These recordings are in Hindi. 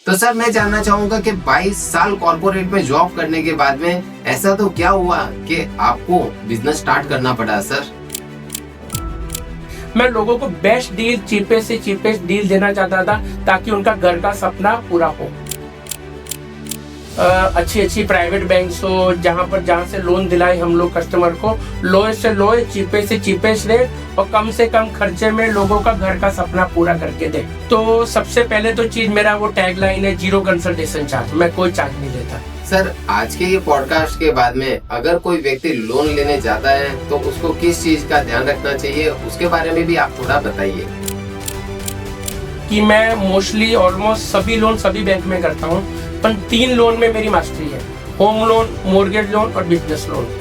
तो सर मैं जानना चाहूंगा कि 22 साल कॉर्पोरेट में जॉब करने के बाद में ऐसा तो क्या हुआ कि आपको बिजनेस स्टार्ट करना पड़ा सर? मैं लोगों को बेस्ट डील, चीपेस्ट से चीपेस्ट डील देना चाहता था ताकि उनका घर का सपना पूरा हो। अच्छी अच्छी प्राइवेट बैंक्स हो जहाँ से लोन दिलाए हम लोग कस्टमर को, लोएस्ट से लोए, चीपेस्ट से चीपेस्ट रेट और कम से कम खर्चे में लोगों का घर का सपना पूरा करके दे। तो सबसे पहले तो चीज मेरा वो टैगलाइन है, जीरो कंसल्टेशन चार्ज। मैं कोई चार्ज नहीं लेता। सर आज के ये पॉडकास्ट के बाद में अगर कोई व्यक्ति लोन लेने जाता है तो उसको किस चीज का ध्यान रखना चाहिए, उसके बारे में भी आप थोड़ा बताइए। कि मैं मोस्टली ऑलमोस्ट सभी लोन सभी बैंक में करता हूँ, पर 3 लोन में मेरी मास्टरी है: होम लोन, मोर्गेज लोन और बिजनेस लोन।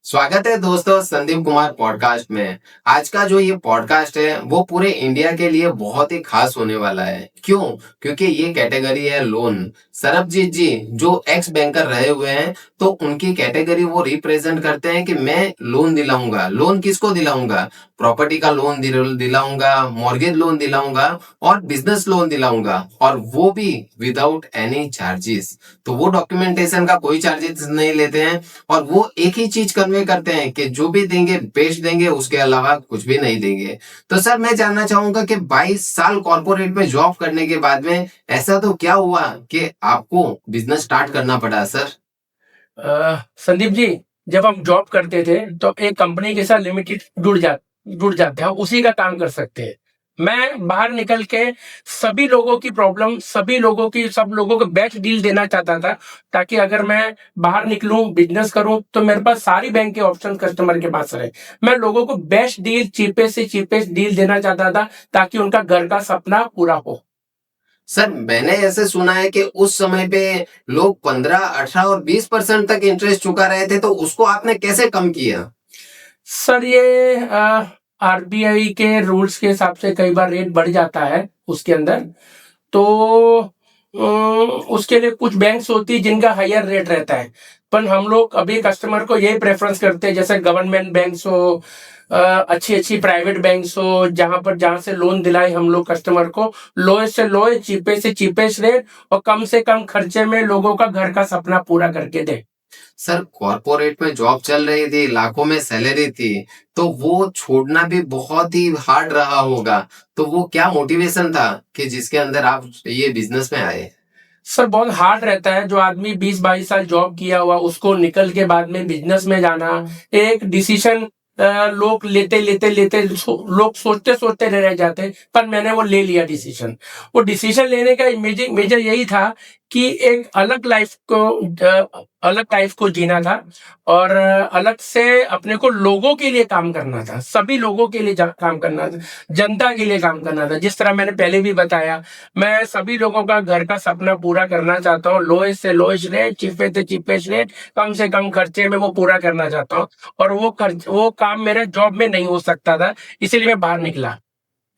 स्वागत है दोस्तों संदीप कुमार पॉडकास्ट में। आज का जो ये पॉडकास्ट है वो पूरे इंडिया के लिए बहुत ही खास होने वाला है। क्यों? क्योंकि ये कैटेगरी है लोन। सरबजीत जी जो एक्स बैंकर रहे हुए हैं तो उनकी कैटेगरी वो रिप्रेजेंट करते हैं कि मैं लोन दिलाऊंगा। लोन किसको दिलाऊंगा? प्रॉपर्टी का लोन दिलाऊंगा, मॉर्गेज लोन दिलाऊंगा और बिजनेस लोन दिलाऊंगा, और वो भी विदाउट एनी चार्जेस। तो वो डॉक्यूमेंटेशन का कोई चार्जेस नहीं लेते हैं और वो एक ही चीज कन्वे करते हैं कि जो भी देंगे बेस्ट देंगे, उसके अलावा कुछ भी नहीं देंगे। तो सर मैं जानना चाहूंगा कि 22 साल कॉर्पोरेट में जॉब करने के बाद में ऐसा तो क्या हुआ कि आपको बिजनेस स्टार्ट करना पड़ा सर? संदीप जी, जब हम जॉब करते थे तो एक कंपनी के साथ लिमिटेड जुड़ जाते हैं, उसी का काम कर सकते हैं। मैं बाहर निकल के सभी लोगों की प्रॉब्लम, सब लोगों को बेस्ट डील देना चाहता था, ताकि अगर मैं बाहर निकलूं, बिजनेस करूं, तो मेरे पास सारी बैंक के ऑप्शन कस्टमर के पास रहे। मैं लोगों को बेस्ट डील, चीपेस्ट से चीपेस्ट डील देना चाहता था ताकि उनका घर का सपना पूरा हो। सर मैंने ऐसे सुना है कि उस समय पे लोग 15, 18 और 20% तक इंटरेस्ट चुका रहे थे, तो उसको आपने कैसे कम किया? सर ये आरबीआई के रूल्स के हिसाब से कई बार रेट बढ़ जाता है उसके अंदर, तो उसके लिए कुछ बैंक्स होती है जिनका हायर रेट रहता है। पर हम लोग अभी कस्टमर को यही प्रेफरेंस करते हैं, जैसे गवर्नमेंट बैंक्स हो, अच्छी अच्छी प्राइवेट बैंक्स हो जहाँ से लोन दिलाए हम लोग कस्टमर को, लोएस्ट से लोए, चीपेस्ट से चीपेस्ट रेट और कम से कम खर्चे में लोगों का घर का सपना पूरा करके दे। सर कॉर्पोरेट में जॉब चल रही थी, लाखों में सैलरी थी, तो वो छोड़ना भी बहुत ही हार्ड रहा होगा। तो वो क्या मोटिवेशन था कि जिसके अंदर आप ये बिजनेस में आए? सर बहुत हार्ड रहता है। जो आदमी 20-22 साल जॉब किया हुआ, उसको निकल के बाद में बिजनेस में जाना, एक डिसीजन लोग लेते लोग सोचते सोचते रह जाते हैं, पर मैंने वो ले लिया डिसीजन। वो डिसीजन लेने का मेजर यही था कि एक अलग लाइफ को जीना था और अलग से अपने को लोगों के लिए काम करना था, सभी लोगों के लिए काम करना था, जनता के लिए काम करना था। जिस तरह मैंने पहले भी बताया, मैं सभी लोगों का घर का सपना पूरा करना चाहता हूँ। लोएस्ट से लोएस्ट रेट, चीपेस्ट से चीपेस्ट रेट, कम से कम खर्चे में वो पूरा करना चाहता हूँ। और वो काम मेरे जॉब में नहीं हो सकता था, इसीलिए मैं बाहर निकला।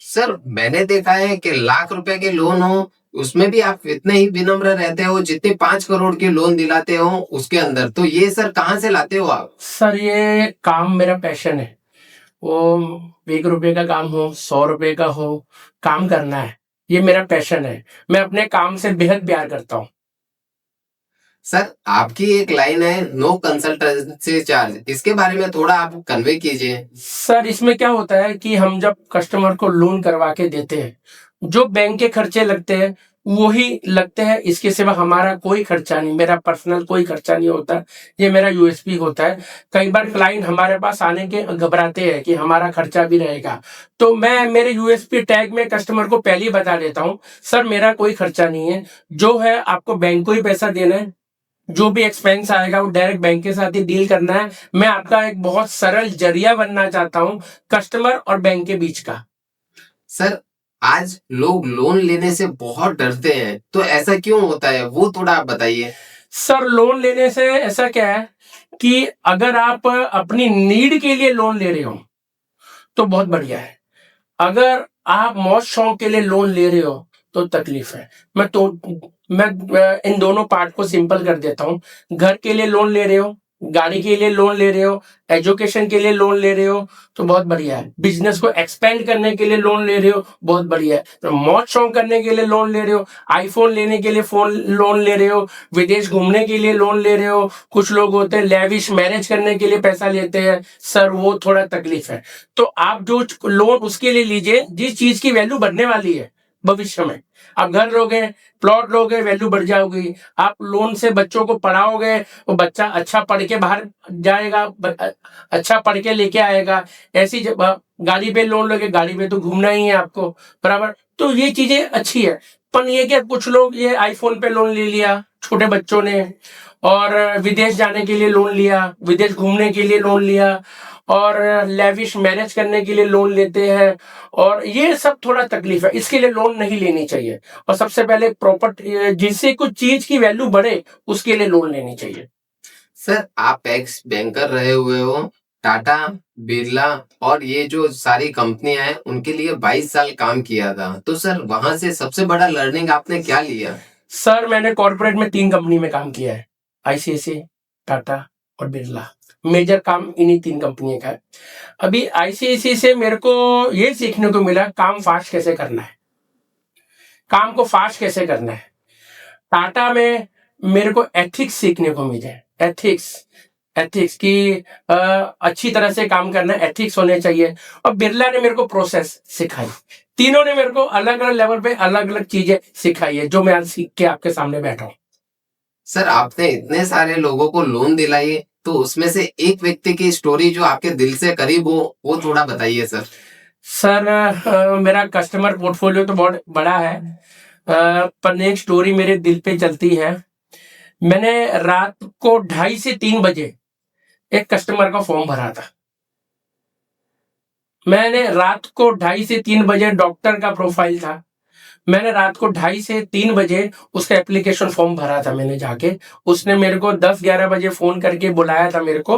सर मैंने देखा है कि लाख रुपए के लोन हो उसमें भी आप इतने ही विनम्र रहते हो जितने 5 करोड़ के लोन दिलाते हो उसके अंदर। तो ये सर कहाँ से लाते हो आप? सर ये काम मेरा पैशन है। वो 1 रुपए का काम हो, 100 रुपए का हो, काम करना है, ये मेरा पैशन है। मैं अपने काम से बेहद प्यार करता हूँ। सर आपकी एक लाइन है, नो कंसल्टेंसी चार्ज, इसके बारे में थोड़ा आप कन्वे कीजिए। सर इसमें क्या होता है कि हम जब कस्टमर को लोन करवा के देते हैं, जो बैंक के खर्चे लगते हैं वो ही लगते हैं, इसके सिवा हमारा कोई खर्चा नहीं, मेरा पर्सनल कोई खर्चा नहीं होता। ये मेरा यूएसपी होता है। कई बार क्लाइंट हमारे पास आने के घबराते हैं कि हमारा खर्चा भी रहेगा, तो मैं मेरे यूएसपी टैग में कस्टमर को पहले ही बता देता हूँ, सर मेरा कोई खर्चा नहीं है, जो है आपको बैंक को ही पैसा देना है, जो भी एक्सपेंस आएगा वो डायरेक्ट बैंक के साथ ही डील करना है। मैं आपका एक बहुत सरल जरिया बनना चाहता हूँ कस्टमर और बैंक के बीच का। सर आज लोग लोन लेने से बहुत डरते हैं, तो ऐसा क्यों होता है वो थोड़ा आप बताइए। सर लोन लेने से ऐसा क्या है कि अगर आप अपनी नीड के लिए लोन ले रहे हो तो बहुत बढ़िया है। अगर आप मौज शौक के लिए लोन ले रहे हो तो तकलीफ है। मैं इन दोनों पार्ट को सिंपल कर देता हूँ। घर के लिए लोन ले रहे हो गाड़ी के लिए लोन ले रहे हो, एजुकेशन के लिए लोन ले रहे हो तो बहुत बढ़िया है। बिजनेस को एक्सपेंड करने के लिए लोन ले रहे हो, बहुत बढ़िया है। तो मौज शौक करने के लिए लोन ले रहे हो, आईफोन लेने के लिए फोन लोन ले रहे हो, विदेश घूमने के लिए लोन ले रहे हो। कुछ लोग होते हैं लेविश मैरिज करने के लिए पैसा लेते हैं, सर वो थोड़ा तकलीफ है। तो आप जो लोन उसके लिए लीजिए जिस चीज की वैल्यू बढ़ने वाली है भविष्य में। आप घर लोगे, प्लॉट लोगे, वैल्यू बढ़ जाओगी। आप लोन से बच्चों को पढ़ाओगे, वो बच्चा अच्छा पढ़ के बाहर जाएगा, अच्छा पढ़ के लेके आएगा। ऐसी जब गाड़ी पे लोन लोगे, गाड़ी पे तो घूमना ही है आपको, बराबर। तो ये चीजें अच्छी है। पर ये कि कुछ लोग ये आईफोन पे लोन ले लिया छोटे बच्चों ने, और विदेश जाने के लिए लोन लिया, विदेश घूमने के लिए लोन लिया, और लेविश मैरिज करने के लिए लोन लेते हैं। और ये सब थोड़ा तकलीफ है, इसके लिए लोन नहीं लेनी चाहिए। और सबसे पहले प्रॉपर्टी जिससे कुछ चीज की वैल्यू बढ़े उसके लिए लोन लेनी चाहिए। सर आप एक्स बैंकर रहे हुए हो, टाटा, बिरला और ये जो सारी कंपनियां हैं उनके लिए 22 साल काम किया था, तो सर वहां से सबसे बड़ा लर्निंग आपने क्या लिया? सर मैंने कॉर्पोरेट में 3 कंपनी में काम किया है, आईसीआईसीआई, टाटा और बिरला। मेजर काम इन्हीं 3 कंपनी का है। अभी आईसीआईसीआई से मेरे को ये सीखने को मिला काम फास्ट कैसे करना है, काम को फास्ट कैसे करना है। टाटा में मेरे को एथिक्स सीखने को मिले, एथिक्स एथिक्स की अच्छी तरह से काम करना, एथिक्स होने चाहिए। और बिरला ने मेरे को प्रोसेस सिखाई। तीनों ने मेरे को अलग अलग लेवल पे अलग अलग चीजें सिखाई है जो मैं आज सीख के आपके सामने बैठा हूँ। सर आपने इतने सारे लोगों को लोन दिलाई, तो उसमें से एक व्यक्ति की स्टोरी जो आपके दिल से करीब हो वो थोड़ा बताइए सर। सर मेरा कस्टमर पोर्टफोलियो तो बहुत बड़ा है, पर एक स्टोरी मेरे दिल पे चलती है। मैंने रात को 2:30 से 3 बजे एक कस्टमर का फॉर्म भरा था। मैंने रात को 2:30 से 3 बजे, डॉक्टर का प्रोफाइल था, मैंने रात को 2:30 से 3 बजे उसका एप्लीकेशन फॉर्म भरा था। मैंने जाके, उसने मेरे को 10-11 बजे फोन करके बुलाया था मेरे को,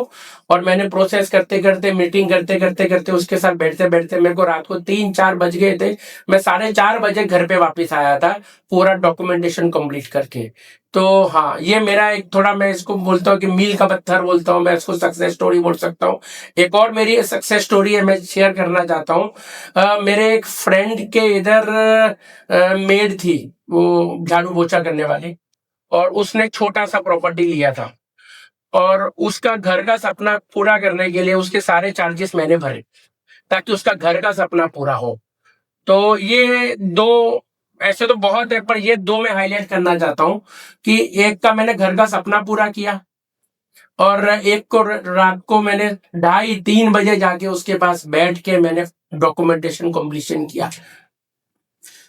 और मैंने प्रोसेस करते करते, मीटिंग करते करते करते उसके साथ बैठते बैठते मेरे को रात को 3-4 बज गए थे। मैं 4:30 बजे घर पे वापस आया था पूरा डॉक्यूमेंटेशन कंप्लीट करके। तो हाँ, ये मेरा एक थोड़ा, मैं इसको बोलता हूँ कि मील का पत्थर बोलता हूँ, मैं इसको सक्सेस स्टोरी बोल सकता हूँ। एक और मेरी सक्सेस स्टोरी है, मैं शेयर करना चाहता हूँ। मेरे एक फ्रेंड के इधर मेड थी, वो झाड़ू पोछा करने वाली, और उसने छोटा सा प्रॉपर्टी लिया था, और उसका घर का सपना पूरा करने के लिए उसके सारे चार्जेस मैंने भरे ताकि उसका घर का सपना पूरा हो। तो ये 2, ऐसे तो बहुत है पर ये 2 मैं हाईलाइट करना चाहता हूँ कि एक का मैंने घर का सपना पूरा किया, और एक को रात को मैंने 2:30-3 बजे जाके उसके पास बैठ के मैंने डॉक्यूमेंटेशन कंप्लीशन किया।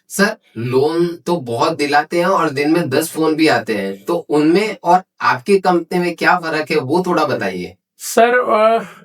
सर लोन तो बहुत दिलाते हैं और दिन में 10 फोन भी आते हैं, तो उनमें और आपकी कंपनी में क्या फर्क है वो थोड़ा बताइए। सर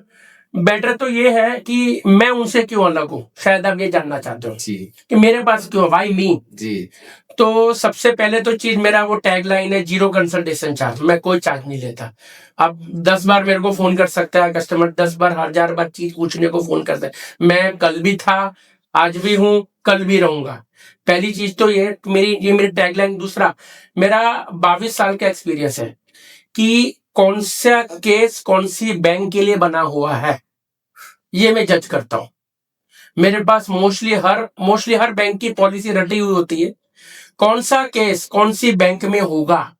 बेटर तो ये है कि मैं उनसे क्यों अलग हूँ, शायद आप ये जानना चाहते हो जी कि मेरे पास क्यों, वाई मी। जी। तो सबसे पहले तो चीज, मेरा वो टैगलाइन है, 0 कंसल्टेशन चार्ज। मैं कोई चार्ज नहीं लेता। अब 10 बार मेरे को फोन कर सकता है कस्टमर, 10 बार, 1000 बार चीज पूछने को फोन करता है। मैं कल भी था, आज भी हूँ, कल भी रहूंगा। पहली चीज तो ये मेरी टैगलाइन। दूसरा, मेरा 22 साल का एक्सपीरियंस है कि कौन सा केस कौन सी बैंक के लिए बना हुआ है, ये मैं जज करता हूँ। मेरे पास मोस्टली हर बैंक की पॉलिसी रटी हुई होती है, कौन सा केस कौन सी बैंक में होगा,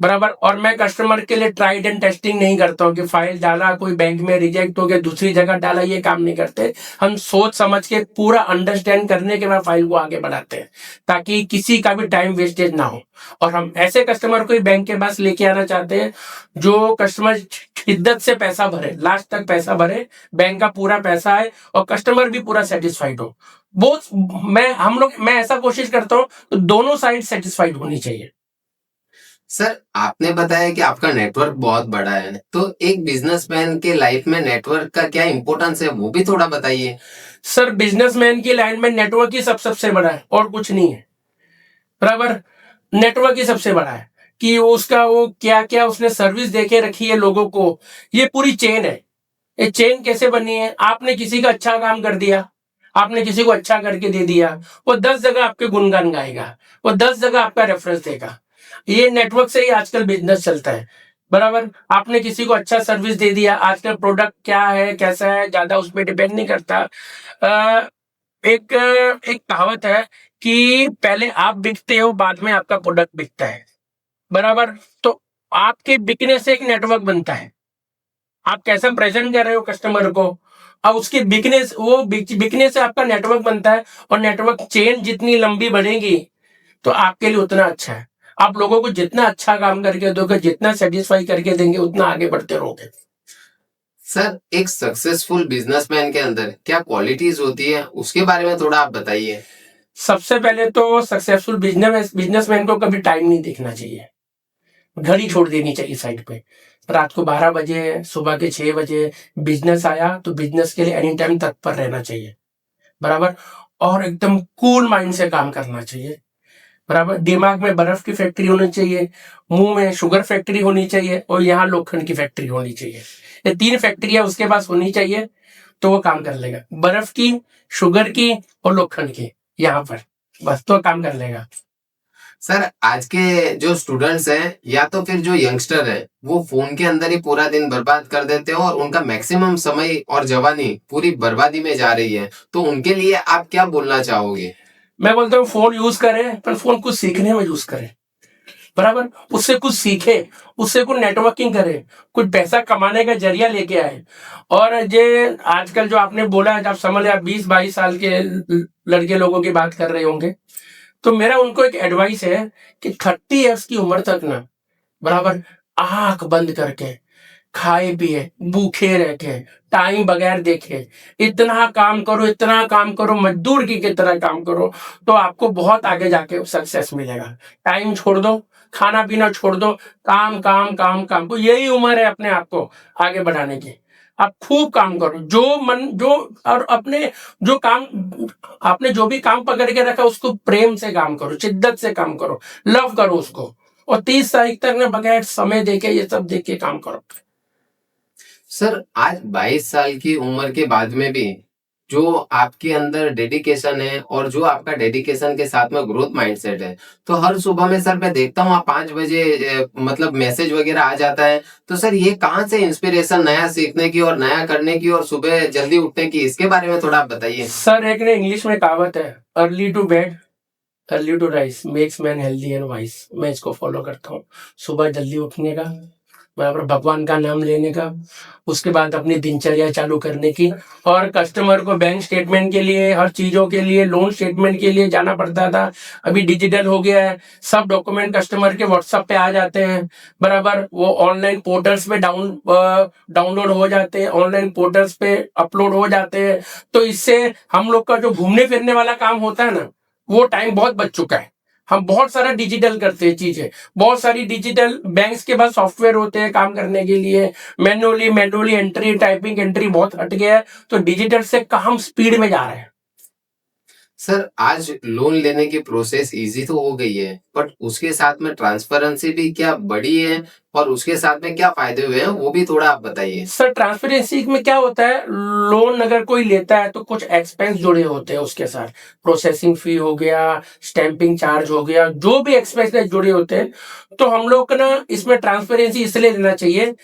बराबर। और मैं कस्टमर के लिए ट्राइड एंड टेस्टिंग नहीं करता हूँ कि फाइल डाला, कोई बैंक में रिजेक्ट हो गया, दूसरी जगह डाला, ये काम नहीं करते। हम सोच समझ के पूरा अंडरस्टैंड करने के बाद फाइल को आगे बढ़ाते हैं ताकि किसी का भी टाइम वेस्टेज ना हो। और हम ऐसे कस्टमर को ही बैंक के पास लेके आना चाहते हैं जो कस्टमर शिद्दत से पैसा भरे, लास्ट तक पैसा भरे, बैंक का पूरा पैसा है और कस्टमर भी पूरा सेटिस्फाइड हो। मैं ऐसा कोशिश करता हूँ तो दोनों साइड सेटिस्फाइड होनी चाहिए। सर आपने बताया कि आपका नेटवर्क बहुत बड़ा है, तो एक बिजनेसमैन के लाइफ में नेटवर्क का क्या इंपॉर्टेंस है वो भी थोड़ा बताइए। सर बिजनेसमैन की लाइन में नेटवर्क ही सबसे बड़ा है और कुछ नहीं है, बराबर। नेटवर्क ही सबसे बड़ा है कि उसका वो क्या क्या उसने सर्विस देके रखी है लोगों को। ये पूरी चेन है। ये चेन कैसे बनी है, आपने किसी का अच्छा काम कर दिया, आपने किसी को अच्छा करके दे दिया, वो 10 जगह आपके गुणगान गाएगा, वो 10 जगह आपका रेफरेंस देगा। ये नेटवर्क से ही आजकल बिजनेस चलता है। बराबर। आपने किसी को अच्छा सर्विस दे दिया, आजकल प्रोडक्ट क्या है कैसा है ज्यादा उस पर डिपेंड नहीं करता। एक एक कहावत है कि पहले आप बिकते हो बाद में आपका प्रोडक्ट बिकता है, बराबर। तो आपके बिकने से एक नेटवर्क बनता है, आप कैसा प्रेजेंट कर रहे हो कस्टमर को, अब उसके बिकने से बिकने से आपका नेटवर्क बनता है, और नेटवर्क चेन जितनी लंबी बढ़ेगी तो आपके लिए उतना अच्छा है। आप लोगों को जितना अच्छा काम करके दोगे, जितना सेटिस्फाई करके देंगे, उतना आगे बढ़ते रहोगे। सर एक सक्सेसफुल बिजनेसमैन के अंदर क्या क्वालिटीज होती है उसके बारे में थोड़ा आप बताइए। सबसे पहले तो सक्सेसफुल बिजनेसमैन को कभी टाइम नहीं देखना चाहिए, घड़ी छोड़ देनी चाहिए साइड पे। रात को 12 बजे, सुबह के 6 बजे बिजनेस आया तो बिजनेस के लिए एनी टाइम तत्पर रहना चाहिए, बराबर। और एकदम कूल माइंड से काम करना चाहिए, बराबर। दिमाग में बर्फ की फैक्ट्री होनी चाहिए, मुंह में शुगर फैक्ट्री होनी चाहिए, और यहाँ लोखंड की फैक्ट्री होनी चाहिए। ये 3 फैक्ट्रियां उसके पास होनी चाहिए तो वो काम कर लेगा, बर्फ की, शुगर की और लोखंड की, यहाँ पर बस तो काम कर लेगा। सर आज के जो स्टूडेंट्स हैं या तो फिर जो यंगस्टर है वो फोन के अंदर ही पूरा दिन बर्बाद कर देते हैं और उनका मैक्सिमम समय और जवानी पूरी बर्बादी में जा रही है, तो उनके लिए आप क्या बोलना चाहोगे। मैं बोलता हूँ फोन यूज करें, पर फोन कुछ सीखने में यूज करें, बराबर। उससे कुछ सीखे, उससे कुछ नेटवर्किंग करे, कुछ पैसा कमाने का जरिया लेके आए। और ये आजकल जो आपने बोला है, जब समझ आप 20-22 साल के लड़के लोगों की बात कर रहे होंगे, तो मेरा उनको एक एडवाइस है कि 30 ईयर्स की उम्र तक ना, बराबर, आंख बंद करके खाए पिए, भूखे रह के, टाइम बगैर देखे इतना काम करो, इतना काम करो, मजदूर की तरह काम करो, तो आपको बहुत आगे जाके सक्सेस मिलेगा। टाइम छोड़ दो, खाना पीना छोड़ दो, काम काम काम काम को, यही उम्र है अपने आप को आगे बढ़ाने की। आप खूब काम करो, जो मन जो, और अपने जो काम, आपने जो भी काम पकड़ के रखा उसको प्रेम से काम करो, शिद्दत से काम करो, लव करो उसको, और 30 तारीख तक ना बगैर समय देके ये सब देख के काम करो। सर आज 22 साल की उम्र के बाद में भी जो आपके अंदर डेडिकेशन है और जो आपका डेडिकेशन के साथ में ग्रोथ माइंडसेट है, तो हर सुबह में सर मैं देखता हूँ आप 5 बजे मतलब मैसेज वगैरह आ जाता है, तो सर ये कहाँ से इंस्पिरेशन नया सीखने की और नया करने की और सुबह जल्दी उठने की, इसके बारे में थोड़ा आप बताइए। सर एक ने इंग्लिश में कहावत है, early to bed early to rise makes man healthy and wise. मैं इसको फॉलो करता हूँ, सुबह जल्दी उठने का, बराबर, भगवान का नाम लेने का, उसके बाद अपनी दिनचर्या चालू करने की। और कस्टमर को बैंक स्टेटमेंट के लिए, हर चीजों के लिए, लोन स्टेटमेंट के लिए जाना पड़ता था, अभी डिजिटल हो गया है, सब डॉक्यूमेंट कस्टमर के व्हाट्सएप पे आ जाते हैं, बराबर। वो ऑनलाइन पोर्टल्स पे डाउनलोड हो जाते हैं, ऑनलाइन पोर्टल्स पे अपलोड हो जाते हैं। तो इससे हम लोग का जो घूमने फिरने वाला काम होता है ना, वो टाइम बहुत बच चुका है। हम बहुत सारा डिजिटल करते हैं चीजें, बहुत सारी डिजिटल, बैंक्स के पास सॉफ्टवेयर होते हैं काम करने के लिए, मैनुअली एंट्री, टाइपिंग एंट्री बहुत हट गया है, तो डिजिटल से काम स्पीड में जा रहे हैं। सर आज लोन लेने की प्रोसेस इजी तो हो गई है, बट उसके साथ में ट्रांसपेरेंसी भी क्या बढ़ी है और उसके साथ में क्या फायदे हुए हैं वो भी थोड़ा आप बताइए। सर ट्रांसपेरेंसी में क्या होता है, लोन अगर कोई लेता है तो कुछ एक्सपेंस जुड़े होते हैं उसके साथ, प्रोसेसिंग फी हो गया, स्टैंपिंग चार्ज हो गया, जो भी एक्सपेंस जुड़े होते हैं। तो हम लोग को ना इसमें ट्रांसपेरेंसी इसलिए देना चाहिए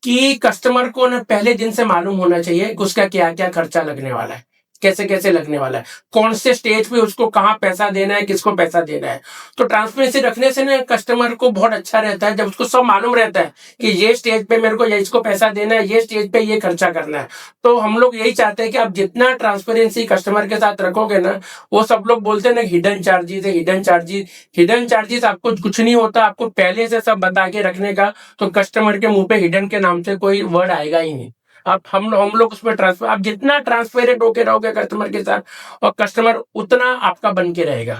कि कस्टमर को ना पहले दिन से मालूम होना चाहिए कि उसका क्या क्या खर्चा लगने वाला है, कैसे कैसे लगने वाला है, कौन से स्टेज पे उसको कहाँ पैसा देना है, किसको पैसा देना है। तो ट्रांसपेरेंसी रखने से ना कस्टमर को बहुत अच्छा रहता है, जब उसको सब मालूम रहता है कि ये स्टेज पे मेरे को इसको पैसा देना है, ये स्टेज पे ये खर्चा करना है। तो हम लोग यही चाहते हैं कि आप जितना ट्रांसपेरेंसी कस्टमर के साथ रखोगे ना, वो सब लोग बोलते हैं ना हिडन चार्जेस है, हिडन चार्जेस, हिडन चार्जेस आपको कुछ नहीं होता, आपको पहले से सब बता के रखने का, तो कस्टमर के मुंह पे हिडन के नाम से कोई वर्ड आएगा ही नहीं। आप हम लोग उसमें ट्रांसफर, आप जितना ट्रांसपेरेंट होके रहोगे कस्टमर के साथ, और कस्टमर उतना आपका बन के रहेगा।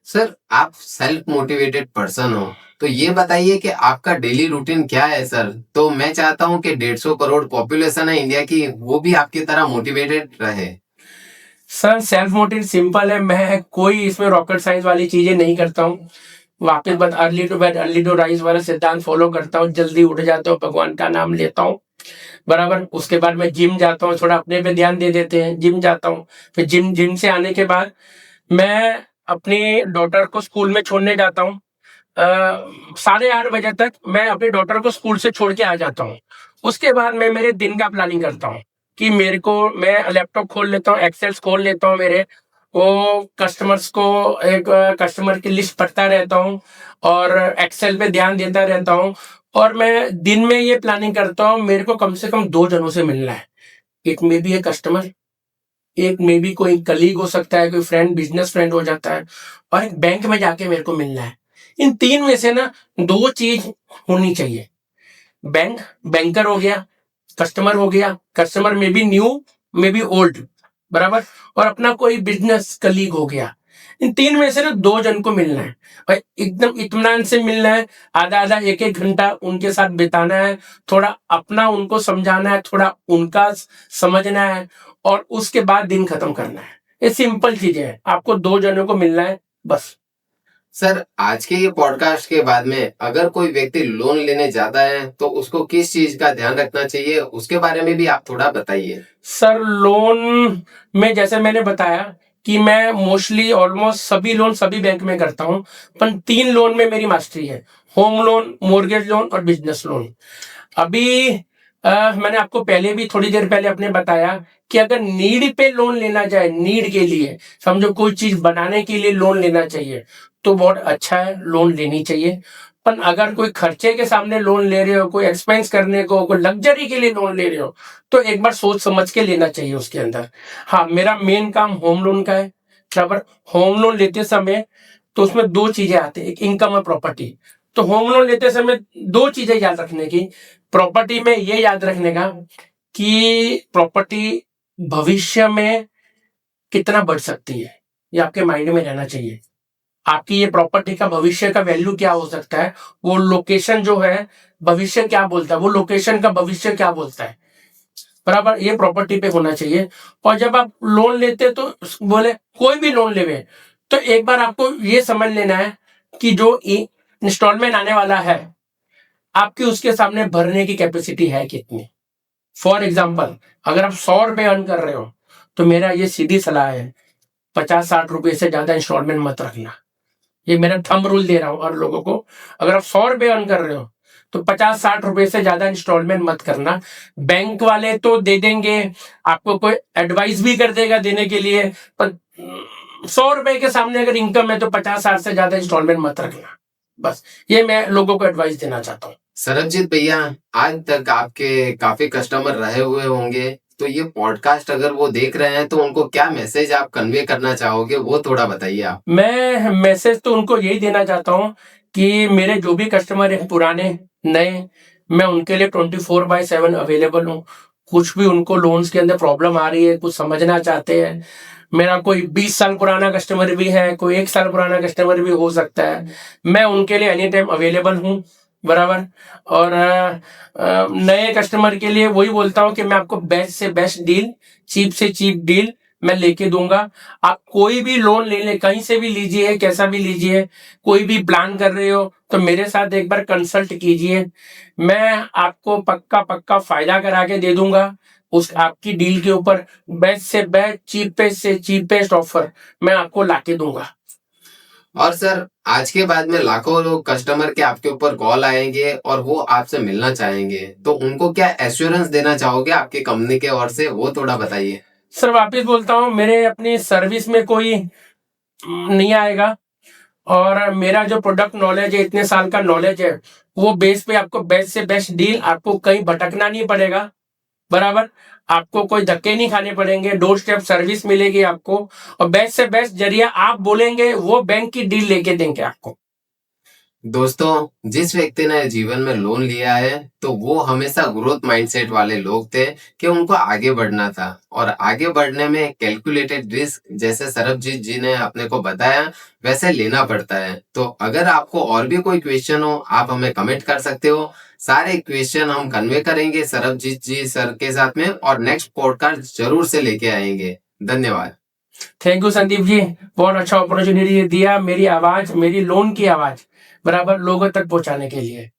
सर आप सेल्फ मोटिवेटेड पर्सन हो, तो ये बताइए कि आपका डेली रूटीन क्या है सर। तो मैं चाहता हूँ कि 150 करोड़ पॉपुलेशन है इंडिया की, वो भी आपकी तरह मोटिवेटेड रहे। सर सेल्फ मोटिवेट सिंपल है, मैं कोई इसमें रॉकेट साइंस वाली चीजें नहीं करता हूँ। वापस बस early to bed early to rise वाला सिद्धांत फॉलो करता हूँ, जल्दी उठ जाता हूँ, भगवान का नाम लेता हूँ, बराबर। उसके बाद मैं जिम जाता हूँ, थोड़ा अपने पे ध्यान दे देते हैं, जिम जाता हूँ। फिर जिम से आने के बाद मैं अपनी डॉटर को स्कूल में छोड़ने जाता हूँ, 8:30 बजे तक मैं अपनी डॉटर को स्कूल से छोड़ के आ जाता हूँ। उसके बाद मैं मेरे दिन का प्लानिंग करता हूँ कि मैं लैपटॉप खोल लेता हूँ, एक्सेल्स खोल लेता हूँ मेरे, वो कस्टमर्स को एक कस्टमर की लिस्ट पढ़ता रहता हूँ और एक्सेल पे ध्यान देता रहता हूँ और मैं दिन में ये प्लानिंग करता हूँ मेरे को कम से कम 2 जनों से मिलना है। एक में बी ए कस्टमर, एक में बी कोई कलीग हो सकता है, कोई फ्रेंड, बिज़नेस फ्रेंड हो जाता है और एक बैंक में जाके मेरे को मिलना है। इन 3 में से ना 2 चीज़ होनी चाहिए। बैंकर हो गया, कस्टमर हो गया, कस्टमर में बी न्यू, में बी ओल्ड, बराबर? और अपना कोई बिज़नेस कलीग हो गया। इन 3 में से ना 2 जन को मिलना है और एकदम इत्मीनान से मिलना है, आधा-आधा, 1-1 घंटा उनके साथ बिताना है, थोड़ा अपना उनको समझाना है, थोड़ा उनका समझना है और उसके बाद दिन खत्म करना है। ये सिंपल चीज़ें हैं, आपको 2 जनों को मिलना है, बस। सर, आज के ये पॉडकास्ट के बाद में अगर कोई व्यक्ति लोन लेने जाता है तो उसको किस चीज का ध्यान रखना चाहिए, उसके बारे में भी आप थोड़ा बताइए। सर, लोन में जैसे मैंने बताया कि मैं मोस्टली ऑलमोस्ट सभी लोन सभी बैंक में करता हूँ, पर 3 लोन में मेरी मास्टरी है, होम लोन, मॉर्गेज लोन और बिजनेस लोन। अभी मैंने आपको पहले भी थोड़ी देर पहले आपने बताया कि अगर नीड पे लोन लेना जाए, नीड के लिए, समझो कोई चीज बनाने के लिए लोन लेना चाहिए, तो बहुत अच्छा है, लोन लेनी चाहिए। पर अगर कोई खर्चे के सामने लोन ले रहे हो, कोई एक्सपेंस करने को, कोई लग्जरी के लिए लोन ले रहे हो, तो एक बार सोच समझ के लेना चाहिए उसके अंदर। हाँ, मेरा मेन काम होम लोन का है, बराबर? होम लोन लेते समय तो उसमें 2 चीजें आती है, एक इनकम और प्रॉपर्टी। तो होम लोन लेते समय 2 चीजें याद रखने की। प्रॉपर्टी में ये याद रखने का कि प्रॉपर्टी भविष्य में कितना बढ़ सकती है, ये आपके माइंड में रहना चाहिए। आपकी ये प्रॉपर्टी का भविष्य का वैल्यू क्या हो सकता है, वो लोकेशन जो है भविष्य क्या बोलता है, वो लोकेशन का भविष्य क्या बोलता है, बराबर? ये प्रॉपर्टी पे होना चाहिए। और जब आप लोन लेते तो बोले कोई भी लोन लेवे तो एक बार आपको ये समझ लेना है कि जो इंस्टॉलमेंट आने वाला है आपकी उसके सामने भरने की कैपेसिटी है कितनी। फॉर एग्जाम्पल, अगर आप 100 रुपए अर्न कर रहे हो तो मेरा ये सीधी सलाह है, 50-60 रुपए से ज्यादा इंस्टॉलमेंट मत रखना। ये मेरा थंब रूल दे रहा हूं और लोगों को, अगर आप 100 रुपए अर्न कर रहे हो तो 50-60 रुपए से ज्यादा इंस्टॉलमेंट मत करना। बैंक वाले तो दे देंगे, आपको कोई एडवाइस भी कर देगा देने के लिए, पर 100 रुपए के सामने अगर इनकम है तो 50-60 से ज्यादा इंस्टॉलमेंट मत रखना। बस ये मैं लोगों को एडवाइस देना चाहता हूँ। सरबजीत भैया, आज तक आपके काफी कस्टमर रहे हुए होंगे, तो ये पॉडकास्ट अगर वो देख रहे हैं तो उनको क्या मैसेज आप कन्वे करना चाहोगे, वो थोड़ा बताइए आप। मैं मैसेज तो उनको यही देना चाहता हूँ कि मेरे जो भी कस्टमर हैं, पुराने नए, मैं उनके लिए 24/7 अवेलेबल हूँ। कुछ भी उनको लोन्स के अंदर प्रॉब्लम आ रही है, कुछ समझना चाहते हैं, मेरा कोई 20 साल पुराना कस्टमर भी है, कोई 1 साल पुराना कस्टमर भी हो सकता है, मैं उनके लिए एनी टाइम अवेलेबल हूँ, बराबर? और नए कस्टमर के लिए वही बोलता हूँ कि मैं आपको बेस्ट से बेस्ट डील, चीप से चीप डील मैं लेके दूंगा। आप कोई भी लोन ले लें, कहीं से भी लीजिए, कैसा भी लीजिए, कोई भी प्लान कर रहे हो तो मेरे साथ एक बार कंसल्ट कीजिए, मैं आपको पक्का फायदा करा के दे दूंगा। उस आपकी डील के ऊपर बेस्ट से बेस्ट, चीपेस्ट से चीपेस्ट ऑफर मैं आपको लाके दूंगा। और सर, आज के बाद में लाखों लोग कस्टमर के आपके ऊपर कॉल आएंगे और वो आपसे मिलना चाहेंगे, तो उनको क्या एश्योरेंस देना चाहोगे आपकी कंपनी के ओर से, वो थोड़ा बताइए। सर, वापिस बोलता हूँ, मेरे अपनी सर्विस में कोई नहीं आएगा और मेरा जो प्रोडक्ट नॉलेज है, इतने साल का नॉलेज है, वो बेस पे आपको बेस्ट से बेस्ट डील, आपको कहीं भटकना नहीं पड़ेगा, बराबर? आपको कोई धक्के नहीं खाने पड़ेंगे, डोर स्टेप सर्विस मिलेगी आपको और बेस्ट से बेस्ट जरिया आप बोलेंगे वो बैंक की डील लेके देंगे आपको। दोस्तों, जिस व्यक्ति ने जीवन में लोन लिया है तो वो हमेशा ग्रोथ माइंडसेट वाले लोग थे कि उनको आगे बढ़ना था, और आगे बढ़ने में कैलकुलेटेड रिस्क, जैसे सरबजीत जी ने अपने को बताया, वैसे लेना पड़ता है। तो अगर आपको और भी कोई क्वेश्चन हो, आप हमें कमेंट कर सकते हो। सारे क्वेश्चन हम कन्वे करेंगे सरबजीत जी सर के साथ में, और नेक्स्ट पॉडकास्ट जरूर से लेके आएंगे। धन्यवाद। थैंक यू संदीप जी, बहुत अच्छा अपॉर्चुनिटी दिया, मेरी आवाज, मेरी लोन की आवाज बराबर लोगों तक पहुंचाने के लिए।